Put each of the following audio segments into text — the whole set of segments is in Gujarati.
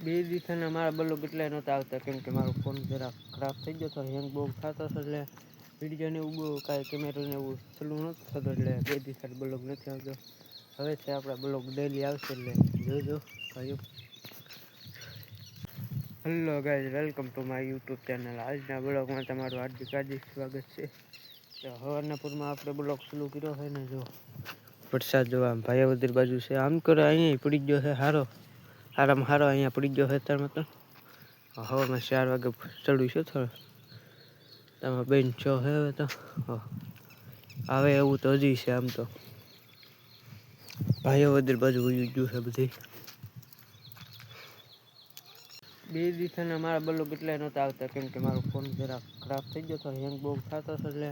બે દિવસના મારા બ્લોગ એટલે નહોતા આવતા કેમ કે મારો ફોન જરા ખરાબ થઈ ગયો હતો, હેંગ બહુ થતો હતો એટલે વિડીયોને એવું બહુ કાંઈ કેમેરાને એવું ચાલુ નહોતું થતું એટલે બે દિવસ બ્લોગ નથી આવતો. હવે છે આપણા બ્લોગ ડેલી આવશે એટલે જોજો ભાઈઓ. Hello guys, welcome to my YouTube channel. આજના બ્લોગમાં તમારું હાર્દિક સ્વાગત છે. તો સવારના પૂરમાં આપણે બ્લોગ ચાલુ કર્યો હોય ને, જો વરસાદ જોવા ભાયાવદર બાજુ છે. આમ કરે અહીંયા પડી ગયો છે હારો, હારામાં હારો અહીંયા પડી ગયો છે. અત્યારમાં તો હવામાં 4 વાગે ચડ્યું છે થોડું. તમે બેન છો હવે તો આવે એવું તો હજી છે. આમ તો ભાયાવદર બાજુ વયું ગયું છે બધી. બે દિવસના મારા બ્લોગ એટલે નહોતા આવતા કેમ કે મારો ફોન જરા ખરાબ થઈ ગયો હતો, હેંગ બહુ થતો હતો એટલે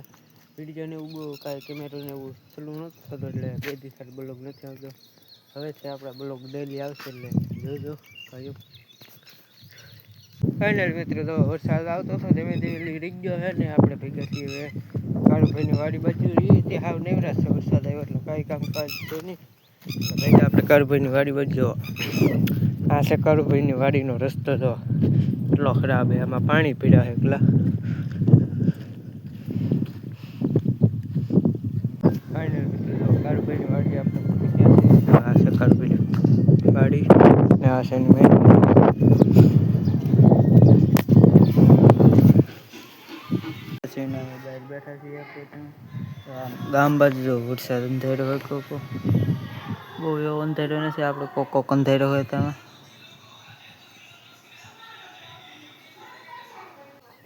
વિડીયોને એવું બહુ કાંઈ કેમેરાને એવું ચાલુ નહોતું થતું એટલે બે દિવસ બ્લોગ નથી આવતો. હવે છે આપણા બ્લોગ ડેલી આવશે એટલે જોજો ભાઈઓ. ફાઇનલ મિત્રો, તો વરસાદ આવતો હતો ધીમે ધીમે રીગ ગયો છે ને આપણે ભેગા છીએ હવે કાળુભાઈની વાડી બાજુ રહીએ. તે હાવ નેવરાશ છે, વરસાદ આવ્યો એટલે કાંઈ કામકાજ છે નહીં. એટલે આપણે કાળુભાઈની વાડી બાજુ આ છે કાળુભાઈની વાડીનો રસ્તો. તો એટલો ખરાબ છે, આમાં પાણી પીડ્યા છે એકલા. ફાઇનલ મિત્રો, કાળુભાઈની વાડી આપણે પહોંચી ગયા છે. આ છે કાળુભાઈની વાડી ને આ છે એની મેન. બહાર બેઠા છીએ આપણે ગામ બાજુ. જો વરસાદ અંધારો હોય કોકો, બહુ એવો અંધારો નથી, આપણે કોક અંધારો હોય ત્યાં.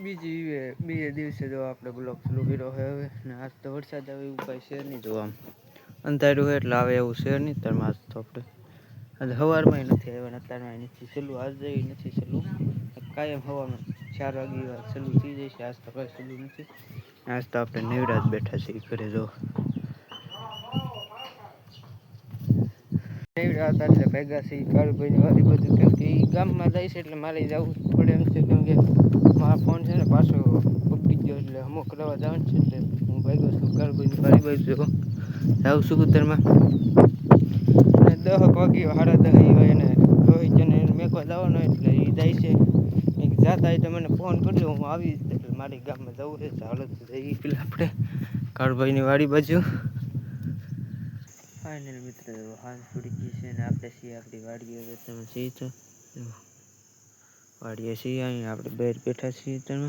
બીજે દિવસે જો આપણે બ્લોગ ચાલુ કર્યો હોય હવે ને આજ તો વરસાદ આવે એવું કાંઈ છે નહીં. જો આમ અંધારું હોય એટલે આવે એવું છે નહીં. અત્યારમાં આજ તો આપણે આજે સવારમાં નથી આવ્યા ને અત્યારમાં નથી ચાલુ, આજે નથી ચાલુ. કાયમ હવામાં 4 વાગે ચાલુ થઈ જાય છે. આજ તો કાંઈ ચાલુ નથી. આજ તો આપણે નેવરાજ બેઠા છીએ ઘરે. જો નેવરાજ એટલે ભેગા છીએ કાળુભાઈની વાડી બધું કેમ કે એ ગામમાં જાય છે એટલે મારે જવું પડે એમ છે કેમ કે મારો ફોન છે ને પાછો બગડી ગયો એટલે અમુક કરવા જવાનું છે. એટલે હું ભેગો છું કાળુભાઈની વાડી બાજુ જાઉં છું ઉત્તરમાં. અને 10 વાગે 10:30 હોય ને રોહિતને મેકવા જવાનો એટલે એ જાય છે. જાતા હોય તો મને ફોન કરજો, હું આવીશ. એટલે મારી ગામમાં જવું છે. ચાલો જઈએ પેલા આપણે કાળુભાઈની વાડી બાજુ. ફાઇનલ મિત્રો, હાલ પડી ગઈ છે ને આપણે છીએ આપણી વાડીએ. હવે તમે છીએ તો વાડીએ છીએ, અહીંયા આપણે બહાર બેઠા છીએ. તમે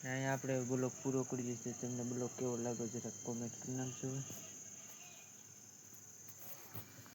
અહીંયા આપણે બ્લોગ પૂરો કરી દઈશું. તમને બ્લોગ કેવો લાગ્યો જરા કોમેન્ટ કરી નાખજો.